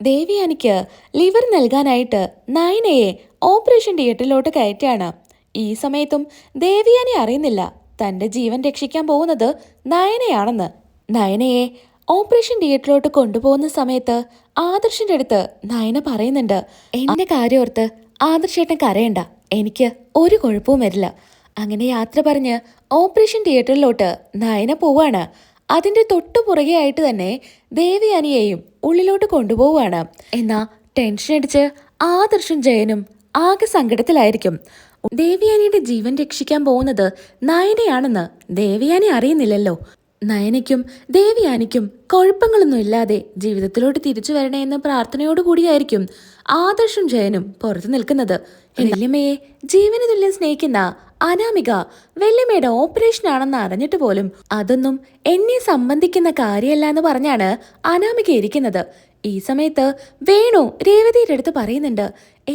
ദേവിയാനിക്ക് liver നൽകാനായിട്ട് നയനയെ operation തിയേറ്ററിലോട്ട് കയറ്റാണ്. ഈ സമയത്തും ദേവിയാനി അറിയുന്നില്ല തന്റെ ജീവൻ രക്ഷിക്കാൻ പോകുന്നത് നയനയാണെന്ന്. നയനയെ ഓപ്പറേഷൻ തിയേറ്ററിലോട്ട് കൊണ്ടുപോകുന്ന സമയത്ത് ആദർശിന്റെ അടുത്ത് നയന പറയുന്നുണ്ട്, എന്റെ കാര്യോർത്ത് ആദർശേട്ടൻ കരയണ്ട, എനിക്ക് ഒരു കുഴപ്പവും വരില്ല. അങ്ങനെ യാത്ര പറഞ്ഞ് ഓപ്പറേഷൻ തിയേറ്ററിലോട്ട് നയന പോവാണ്. അതിന്റെ തൊട്ടു പുറകെ ആയിട്ട് തന്നെ ദേവിയാനിയെയും ഉള്ളിലോട്ട് കൊണ്ടുപോവാണ്. എന്നാ ടെൻഷൻ അടിച്ച് ആദർശും ജയനും ആകെ സങ്കടത്തിലായിരിക്കും. ദേവിയാനിയുടെ ജീവൻ രക്ഷിക്കാൻ പോകുന്നത് നയനയാണെന്ന് ദേവിയാനി അറിയുന്നില്ലല്ലോ. നയനയ്ക്കും ദേവിയാനിക്കും കുഴപ്പങ്ങളൊന്നും ഇല്ലാതെ ജീവിതത്തിലോട്ട് തിരിച്ചു വരണേ എന്ന പ്രാർത്ഥനയോടുകൂടിയായിരിക്കും ആദർശും ജയനും പുറത്തു നിൽക്കുന്നത്. വല്യമ്മയെ ജീവന് തുല്യം സ്നേഹിക്കുന്ന അനാമിക വല്യമ്മയുടെ ഓപ്പറേഷൻ ആണെന്ന് അറിഞ്ഞിട്ട് പോലും അതൊന്നും എന്നെ സംബന്ധിക്കുന്ന കാര്യമല്ല എന്ന് പറഞ്ഞാണ് അനാമിക ഇരിക്കുന്നത്. ഈ സമയത്ത് വേണു രേവതിയുടെ അടുത്ത് പറയുന്നുണ്ട്,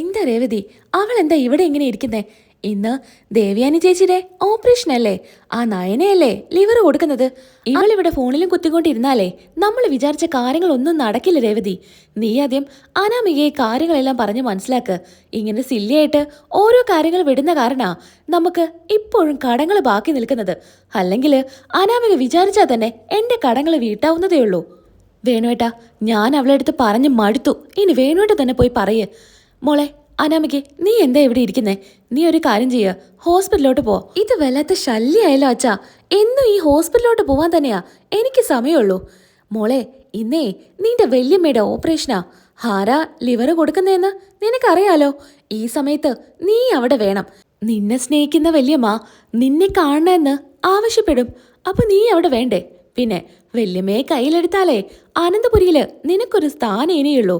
എന്താ രേവതി, അവൾ എന്താ ഇവിടെ ഇങ്ങനെ ഇരിക്കുന്നേ? ഇന്ന് ദേവിയാനി ചേച്ചിയുടെ ഓപ്പറേഷൻ അല്ലേ, ആ നയനയല്ലേ ലിവർ കൊടുക്കുന്നത്. ഇവളിവിടെ ഫോണിലും കുത്തിക്കൊണ്ടിരുന്നാലേ നമ്മൾ വിചാരിച്ച കാര്യങ്ങളൊന്നും നടക്കില്ല രേവതി. നീ ആദ്യം അനാമികയെ കാര്യങ്ങളെല്ലാം പറഞ്ഞ് മനസ്സിലാക്ക്. ഇങ്ങനെ സില്ലിയായിട്ട് ഓരോ കാര്യങ്ങൾ വിടുന്ന കാരണ നമുക്ക് ഇപ്പോഴും കടങ്ങൾ ബാക്കി നിൽക്കുന്നത്. അല്ലെങ്കിൽ അനാമിക വിചാരിച്ചാൽ തന്നെ എന്റെ കടങ്ങൾ വീട്ടാവുന്നതേ ഉള്ളൂ. വേണുവേട്ടാ, ഞാൻ അവളെ അടുത്ത് പറഞ്ഞ് മടുത്തു. ഇനി വേണുവേട്ട തന്നെ പോയി പറയേ. മോളെ അനാമികെ, നീ എന്താ ഇവിടെ ഇരിക്കുന്നേ? നീ ഒരു കാര്യം ചെയ്യ, ഹോസ്പിറ്റലിലോട്ട് പോ. ഇത് വല്ലാത്ത ശല്യായാലോ അച്ഛാ. എന്നും ഈ ഹോസ്പിറ്റലിലോട്ട് പോവാൻ തന്നെയാ എനിക്ക് സമയമുള്ളൂ. മോളെ, ഇന്നേ നിന്റെ വല്യമ്മയുടെ ഓപ്പറേഷനാ. ആരാ ലിവർ കൊടുക്കുന്നതെന്ന് നിനക്കറിയാലോ. ഈ സമയത്ത് നീ അവിടെ വേണം. നിന്നെ സ്നേഹിക്കുന്ന വല്യമ്മ നിന്നെ കാണണമെന്ന് ആവശ്യപ്പെടും. അപ്പൊ നീ അവിടെ വേണ്ടേ? പിന്നെ വല്യമ്മയെ കയ്യിലെടുത്താലേ അനന്തപുരിയില് നിനക്കൊരു സ്ഥാനം ഇനിയുള്ളൂ.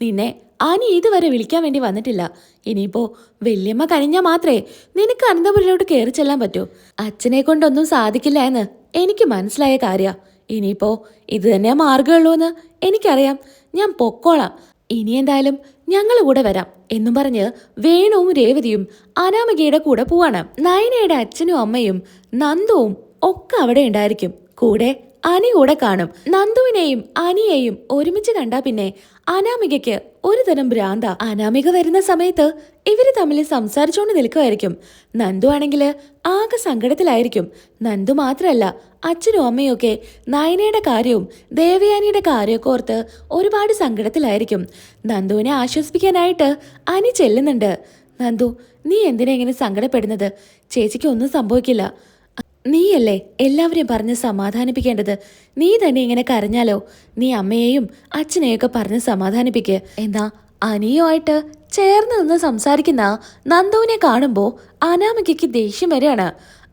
നിന്നെ ആനി ഇതുവരെ വിളിക്കാൻ വേണ്ടി വന്നിട്ടില്ല. ഇനിയിപ്പോ വല്യമ്മ കഴിഞ്ഞാൽ മാത്രമേ നിനക്ക് അനന്തപുരിയിലോട്ട് കയറി ചെല്ലാൻ പറ്റൂ. അച്ഛനെ കൊണ്ടൊന്നും സാധിക്കില്ല എന്ന് എനിക്ക് മനസ്സിലായ കാര്യ. ഇനിയിപ്പോ ഇത് തന്നെ മാർഗമുള്ളൂ എന്ന് എനിക്കറിയാം. ഞാൻ പൊക്കോളാം. ഇനി എന്തായാലും ഞങ്ങൾ കൂടെ വരാം എന്നും പറഞ്ഞ് വേണുവും രേവതിയും അനാമികയുടെ കൂടെ പോവാണ്. നയനയുടെ അച്ഛനും അമ്മയും നന്ദുവും ഒക്കെ അവിടെ ഉണ്ടായിരിക്കും. കൂടെ അനി കൂടെ കാണും. നന്ദുവിനെയും അനിയെയും ഒരുമിച്ച് കണ്ടാ പിന്നെ അനാമികയ്ക്ക് ഒരു തരം ഭ്രാന്ത. അനാമിക വരുന്ന സമയത്ത് ഇവര് തമ്മിൽ സംസാരിച്ചുകൊണ്ട് നിൽക്കുമായിരിക്കും. നന്ദു ആണെങ്കിൽ ആകെ സങ്കടത്തിലായിരിക്കും. നന്ദു മാത്രല്ല, അച്ഛനും അമ്മയും ഒക്കെ നയനയുടെ കാര്യവും ദേവയാനിയുടെ കാര്യമൊക്കെ ഓർത്ത് ഒരുപാട് സങ്കടത്തിലായിരിക്കും. നന്ദുവിനെ ആശ്വസിപ്പിക്കാനായിട്ട് അനി ചെല്ലുന്നുണ്ട്. നന്ദു, നീ എന്തിനാ ഇങ്ങനെ സങ്കടപ്പെടുന്നത്? ചേച്ചിക്ക് ഒന്നും സംഭവിക്കില്ല. നീയല്ലേ എല്ലാവരെയും പറഞ്ഞ് സമാധാനിപ്പിക്കേണ്ടത്. നീ തന്നെ ഇങ്ങനെ കരഞ്ഞാലോ? നീ അമ്മയെയും അച്ഛനെയൊക്കെ പറഞ്ഞ് സമാധാനിപ്പിക്ക്. എന്നാ അനിയുമായിട്ട് ചേർന്ന് നിന്ന് സംസാരിക്കുന്ന നന്ദുവിനെ കാണുമ്പോൾ അനാമികയ്ക്ക് ദേഷ്യം വരെയാണ്.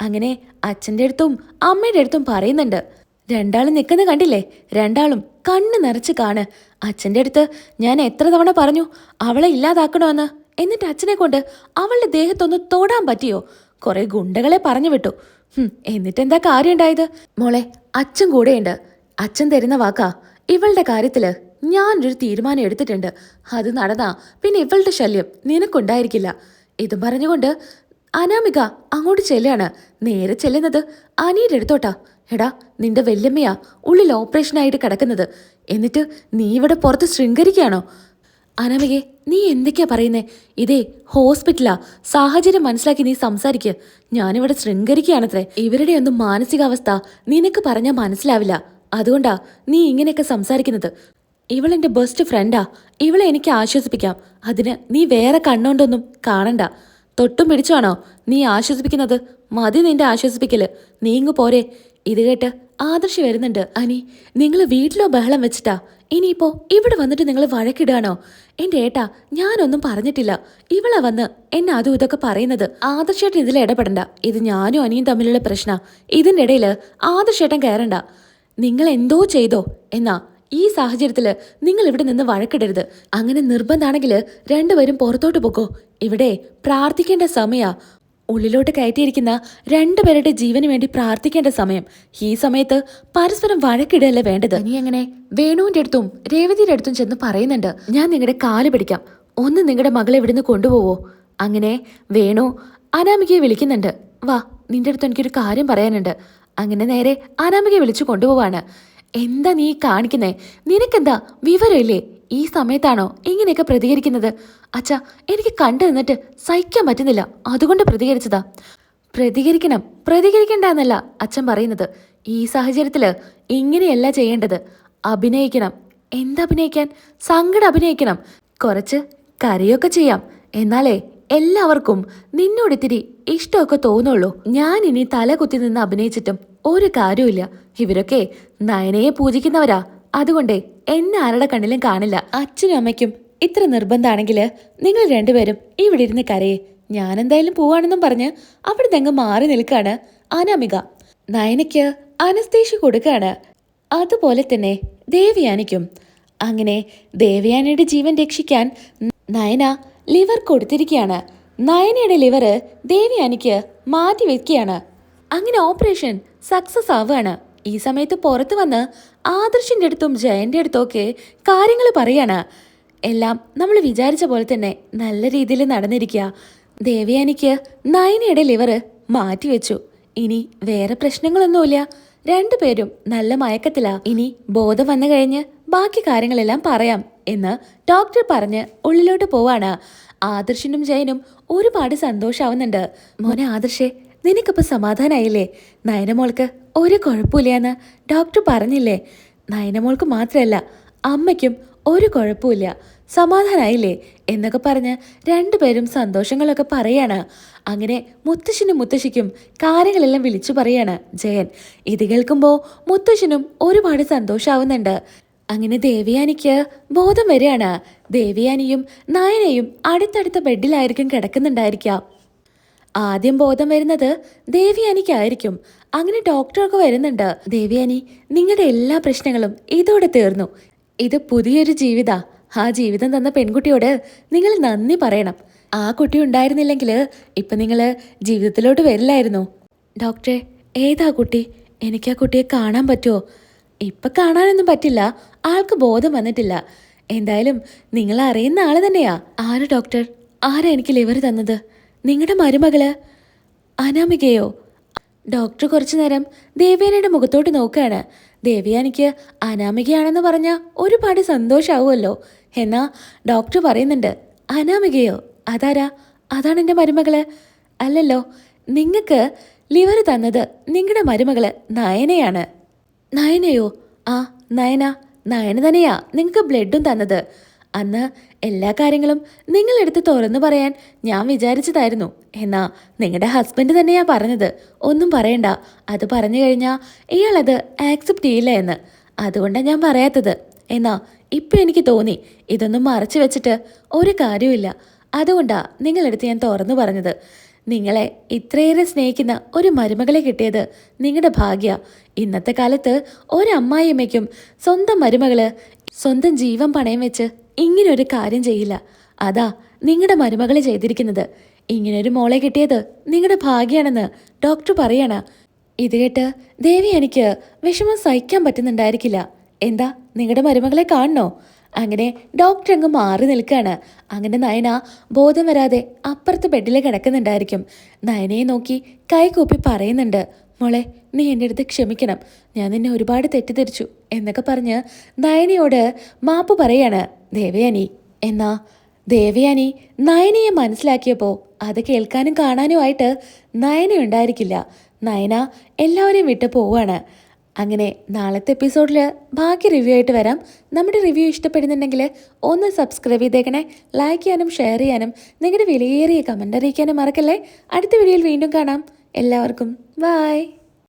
അങ്ങനെ അച്ഛൻ്റെ അടുത്തും അമ്മയുടെ അടുത്തും പറയുന്നുണ്ട്. രണ്ടാളും നിൽക്കുന്ന കണ്ടില്ലേ? രണ്ടാളും കണ്ണ് നിറച്ച് കാണ്. അച്ഛൻ്റെ അടുത്ത് ഞാൻ എത്ര തവണ പറഞ്ഞു അവളെ ഇല്ലാതാക്കണമെന്ന്. എന്നിട്ട് അച്ഛനെ കൊണ്ട് അവളുടെ ദേഹത്തൊന്ന് തൊടാൻ പറ്റിയോ? കുറെ ഗുണ്ടകളെ പറഞ്ഞു വിട്ടു. എന്നിട്ടെന്താ കാര്യം ഉണ്ടായത്? മോളെ, അച്ഛൻ കൂടെയുണ്ട്. അച്ഛൻ തരുന്ന വാക്കാ. ഇവളുടെ കാര്യത്തില് ഞാനൊരു തീരുമാനം എടുത്തിട്ടുണ്ട്. അത് നടന്നാ പിന്നെ ഇവളുടെ ശല്യം നിനക്കുണ്ടായിരിക്കില്ല. ഇതും പറഞ്ഞുകൊണ്ട് അനാമിക അങ്ങോട്ട് ചെല്ലാണ്. നേരെ ചെല്ലുന്നത് അനിയുടെ അടുത്തോട്ടാ. എടാ, നിന്റെ വല്യമ്മയാ ഉള്ളിൽ ഓപ്പറേഷനായിട്ട് കിടക്കുന്നത്. എന്നിട്ട് നീ ഇവിടെ പുറത്ത് ശൃംഗരിക്കുകയാണോ? അനാമികെ, നീ എന്തൊക്കെയാ പറയുന്നേ? ഇതേ ഹോസ്പിറ്റലാ. സാഹചര്യം മനസ്സിലാക്കി നീ സംസാരിക്ക്. ഞാനിവിടെ ശൃംഗരിക്കുകയാണത്രേ. ഇവരുടെ ഒന്നും മാനസികാവസ്ഥ നിനക്ക് പറഞ്ഞാൽ മനസ്സിലാവില്ല. അതുകൊണ്ടാ നീ ഇങ്ങനെയൊക്കെ സംസാരിക്കുന്നത്. ഇവളെന്റെ ബെസ്റ്റ് ഫ്രണ്ടാ. ഇവളെ എനിക്ക് ആശ്വസിപ്പിക്കാം. അതിന് നീ വേറെ കണ്ണോണ്ടൊന്നും കാണണ്ട. തൊട്ടും പിടിച്ചാണോ നീ ആശ്വസിപ്പിക്കുന്നത്? മതി നിന്റെ ആശ്വസിപ്പിക്കല്. നീ ഇങ്ങ് പോരെ. ഇത് കേട്ട് ആദർശ് വരുന്നുണ്ട്. അനി, നിങ്ങൾ വീട്ടിലോ ബഹളം വെച്ചിട്ടാ ഇനിയിപ്പോ ഇവിടെ വന്നിട്ട് നിങ്ങൾ വഴക്കിടാണോ? എന്റെ ഏട്ടാ, ഞാനൊന്നും പറഞ്ഞിട്ടില്ല. ഇവളാ വന്ന് എന്നെ അതും ഇതൊക്കെ പറയുന്നത്. ആദർശേട്ടൻ ഇതിൽ ഇടപെടണ്ട. ഇത് ഞാനും അനിയും തമ്മിലുള്ള പ്രശ്ന. ഇതിൻ്റെ ഇടയിൽ ആദർശേട്ടൻ കയറണ്ട. നിങ്ങൾ എന്തോ ചെയ്തോ. എന്നാ ഈ സാഹചര്യത്തില് നിങ്ങൾ ഇവിടെ നിന്ന് വഴക്കിടരുത്. അങ്ങനെ നിർബന്ധാണെങ്കിൽ രണ്ടുപേരും പുറത്തോട്ട് പോക്കോ. ഇവിടെ പ്രാർത്ഥിക്കേണ്ട സമയാ. ഉള്ളിലോട്ട് കയറ്റിയിരിക്കുന്ന രണ്ടുപേരുടെ ജീവന് വേണ്ടി പ്രാർത്ഥിക്കേണ്ട സമയം. ഈ സമയത്ത് പരസ്പരം വഴക്കിടയല്ല വേണ്ടത്. നീ അങ്ങനെ വേണുവിന്റെ അടുത്തും രേവതിയുടെ അടുത്തും ചെന്ന് പറയുന്നുണ്ട്, ഞാൻ നിങ്ങളുടെ കാല് പിടിക്കാം, ഒന്ന് നിങ്ങളുടെ മകളെ ഇവിടുന്ന് കൊണ്ടുപോവോ? അങ്ങനെ വേണു അനാമികയെ വിളിക്കുന്നുണ്ട്. വാ, നിന്റെ അടുത്ത് എനിക്കൊരു കാര്യം പറയാനുണ്ട്. അങ്ങനെ നേരെ അനാമികയെ വിളിച്ചു കൊണ്ടുപോവാണ്. എന്താ നീ കാണിക്കുന്നേ? നിനക്കെന്താ വിവരമില്ലേ? ഈ സമയത്താണോ ഇങ്ങനെയൊക്കെ പ്രതികരിക്കുന്നത്? അച്ഛാ, എനിക്ക് കണ്ടു നിന്നിട്ട് സഹിക്കാൻ പറ്റുന്നില്ല, അതുകൊണ്ട് പ്രതികരിച്ചതാ. പ്രതികരിക്കണ്ട എന്നല്ല അച്ഛൻ പറയുന്നത്. ഈ സാഹചര്യത്തില് ഇങ്ങനെയല്ല ചെയ്യേണ്ടത്. അഭിനയിക്കണം. എന്തഭിനയിക്കാൻ? സങ്കടം അഭിനയിക്കണം. കുറച്ച് കരയൊക്കെ ചെയ്യാം. എന്നാലേ എല്ലാവർക്കും നിന്നോടിത്തിരി ഇഷ്ടമൊക്കെ തോന്നുള്ളൂ. ഞാൻ ഇനി തല കുത്തി നിന്ന് അഭിനയിച്ചിട്ടും ഒരു കാര്യമില്ല. ഇവരൊക്കെ നയനയെ പൂജിക്കുന്നവരാ. അതുകൊണ്ടേ എന്നെ ആരുടെ കണ്ണിലും കാണില്ല. അച്ഛനും അമ്മയ്ക്കും ഇത്ര നിർബന്ധമാണെങ്കില് നിങ്ങൾ രണ്ടുപേരും ഇവിടെ ഇരുന്ന് കരയേ. ഞാനെന്തായാലും പോവാണെന്നും പറഞ്ഞ് അവിടെ തെങ്ങ് മാറി നിൽക്കാണ് അനാമിക. നയനയ്ക്ക് അനസ്തേഷ്യ കൊടുക്കാണ്. അതുപോലെ തന്നെ ദേവയാനിക്കും. അങ്ങനെ ദേവയാനിയുടെ ജീവൻ രക്ഷിക്കാൻ നയന ലിവർ കൊടുത്തിരിക്കുകയാണ്. നയനയുടെ ലിവർ ദേവയാനിക്ക് മാറ്റി വെക്കുകയാണ്. അങ്ങനെ ഓപ്പറേഷൻ സക്സസ് ആവുകയാണ്. ഈ സമയത്ത് പുറത്തു വന്ന് ആദർശിന്റെ അടുത്തും ജയന്റെ അടുത്തൊക്കെ കാര്യങ്ങൾ പറയാണ്. എല്ലാം നമ്മൾ വിചാരിച്ച പോലെ തന്നെ നല്ല രീതിയിൽ നടന്നിരിക്കുക. ദേവയാനിക്ക് നയനയുടെ ലിവർ മാറ്റിവെച്ചു. ഇനി വേറെ പ്രശ്നങ്ങളൊന്നുമില്ല. രണ്ടുപേരും നല്ല മയക്കത്തിലാ. ഇനി ബോധം വന്നു കഴിഞ്ഞ് ബാക്കി കാര്യങ്ങളെല്ലാം പറയാം എന്ന് ഡോക്ടർ പറഞ്ഞ് ഉള്ളിലോട്ട് പോവാണ്. ആദർശിനും ജയനും ഒരുപാട് സന്തോഷാവുന്നുണ്ട്. മോനെ ആദർശേ, നിനക്കിപ്പോ സമാധാനായില്ലേ? നയനമോൾക്ക് ഒരു കുഴപ്പമില്ലാന്ന് ഡോക്ടർ പറഞ്ഞില്ലേ? നയനമോൾക്ക് മാത്രമല്ല, അമ്മയ്ക്കും ഒരു കുഴപ്പമില്ല, സമാധാനായില്ലേ എന്നൊക്കെ പറഞ്ഞ് രണ്ടുപേരും സന്തോഷങ്ങളൊക്കെ പറയാണ്. അങ്ങനെ മുത്തശ്ശനും മുത്തശ്ശിക്കും കാര്യങ്ങളെല്ലാം വിളിച്ചു പറയാണ് ജയൻ. ഇത് കേൾക്കുമ്പോൾ മുത്തശ്ശനും ഒരുപാട് സന്തോഷാവുന്നുണ്ട്. അങ്ങനെ ദേവയാനിക്ക് ബോധം വരികയാണ്. ദേവയാനിയും നയനയും അടുത്തടുത്ത ബെഡിലായിരിക്കും കിടക്കുന്നുണ്ടായിരിക്കാം. ആദ്യം ബോധം വരുന്നത് ദേവയാനിക്കായിരിക്കും. അങ്ങനെ ഡോക്ടറൊക്കെ വരുന്നുണ്ട്. ദേവയാനി, നിങ്ങളുടെ എല്ലാ പ്രശ്നങ്ങളും ഇതോടെ തീർന്നു. ഇത് പുതിയൊരു ജീവിതാ. ആ ജീവിതം തന്ന പെൺകുട്ടിയോട് നിങ്ങൾ നന്ദി പറയണം. ആ കുട്ടി ഉണ്ടായിരുന്നില്ലെങ്കിൽ ഇപ്പൊ നിങ്ങള് ജീവിതത്തിലോട്ട് വരില്ലായിരുന്നു. ഡോക്ടറെ, ഏതാ കുട്ടി? എനിക്ക് ആ കുട്ടിയെ കാണാൻ പറ്റുമോ? ഇപ്പൊ കാണാനൊന്നും പറ്റില്ല, ആൾക്ക് ബോധം വന്നിട്ടില്ല. എന്തായാലും നിങ്ങൾ അറിയുന്ന ആള് തന്നെയാ. ആര് ഡോക്ടർ? ആരാ എനിക്ക് ലിവർ തന്നത്? നിങ്ങളുടെ മരുമകള് അനാമികയോ? ഡോക്ടർ കുറച്ചു നേരം ദേവയാനിയുടെ മുഖത്തോട്ട് നോക്കുകയാണ്. ദേവയാനിക്ക് അനാമികയാണെന്ന് പറഞ്ഞ ഒരുപാട് സന്തോഷാവുമല്ലോ. എന്നാ ഡോക്ടർ പറയുന്നുണ്ട്, അനാമികയോ? അതാരാ? അതാണ് എൻ്റെ മരുമകള്. അല്ലല്ലോ, നിങ്ങൾക്ക് ലിവർ തന്നത് നിങ്ങളുടെ മരുമകള് നയനയാണ്. നയനയോ? ആ, നയന തന്നെയാ നിങ്ങൾക്ക് ബ്ലഡും തന്നത്. അന്ന് എല്ലാ കാര്യങ്ങളും നിങ്ങളെടുത്ത് തുറന്നു പറയാൻ ഞാൻ വിചാരിച്ചതായിരുന്നു. എന്നാ നിങ്ങളുടെ ഹസ്ബൻഡ് തന്നെയാ പറഞ്ഞത്, ഒന്നും പറയണ്ട, അത് പറഞ്ഞു കഴിഞ്ഞാൽ ഇയാളത് ആക്സെപ്റ്റ് ചെയ്യില്ല എന്ന്. അതുകൊണ്ടാണ് ഞാൻ പറയാത്തത്. എന്നാ ഇപ്പം എനിക്ക് തോന്നി ഇതൊന്നും മറച്ചു വെച്ചിട്ട് ഒരു കാര്യമില്ല. അതുകൊണ്ടാ നിങ്ങളെടുത്ത് ഞാൻ തുറന്നു പറഞ്ഞത്. നിങ്ങളെ ഇത്രയേറെ സ്നേഹിക്കുന്ന ഒരു മരുമകളെ കിട്ടിയത് നിങ്ങളുടെ ഭാഗ്യ. ഇന്നത്തെ കാലത്ത് ഒരമ്മായിയമ്മയ്ക്കും സ്വന്തം മരുമകള് സ്വന്തം ജീവൻ പണയം വെച്ച് ഇങ്ങനൊരു കാര്യം ചെയ്യില്ല. അതാ നിങ്ങളുടെ മരുമകള് ചെയ്തിരിക്കുന്നത്. ഇങ്ങനൊരു മോളെ കിട്ടിയത് നിങ്ങളുടെ ഭാഗ്യാണെന്ന് ഡോക്ടർ പറയണ. ഇത് കേട്ട് ദേവി എനിക്ക് വിഷമം സഹിക്കാൻ പറ്റുന്നുണ്ടായിരിക്കില്ല. എന്താ, നിങ്ങളുടെ മരുമകളെ കാണണോ? അങ്ങനെ ഡോക്ടർ അങ്ങ് മാറി നിൽക്കുകയാണ്. അങ്ങനെ നയന ബോധം വരാതെ അപ്പുറത്ത് ബെഡിൽ കിടക്കുന്നുണ്ടായിരിക്കും. നയനയെ നോക്കി കൈകൂപ്പി പറയുന്നുണ്ട്, മോളെ, നീ എൻ്റെ അടുത്ത് ക്ഷമിക്കണം, ഞാൻ നിന്നെ ഒരുപാട് തെറ്റിദ്ധരിച്ചു എന്നൊക്കെ പറഞ്ഞ് നയനയോട് മാപ്പ് പറയാണ് ദേവയാനി. എന്നാ ദേവയാനി നയനയെ മനസ്സിലാക്കിയപ്പോൾ അത് കേൾക്കാനും കാണാനുമായിട്ട് നയന ഉണ്ടായിരിക്കില്ല. നയന എല്ലാവരെയും വിട്ട് പോവാണ്. അങ്ങനെ നാളത്തെ എപ്പിസോഡിൽ ബാക്കി റിവ്യൂ ആയിട്ട് വരാം. നമ്മുടെ റിവ്യൂ ഇഷ്ടപ്പെടുന്നുണ്ടെങ്കിൽ ഒന്ന് സബ്സ്ക്രൈബ് ചെയ്തേക്കണേ. ലൈക്ക് ചെയ്യാനും ഷെയർ ചെയ്യാനും നിങ്ങളുടെ വിലയേറിയ കമൻ്റ് അറിയിക്കാനും മറക്കല്ലേ. അടുത്ത വീഡിയോയിൽ വീണ്ടും കാണാം. എല്ലാവർക്കും ബൈ.